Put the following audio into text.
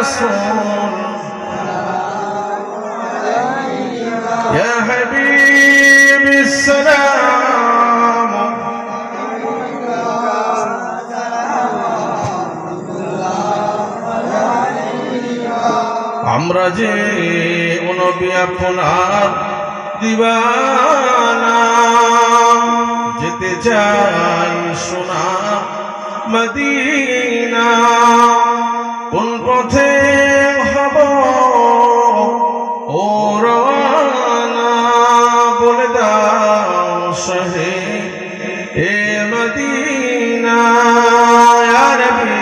رسول يا حبيب السلام আমরা যে নবী আপনার দিওয়ানা যেতে চাই সোনার মদিনা কোন পথে হব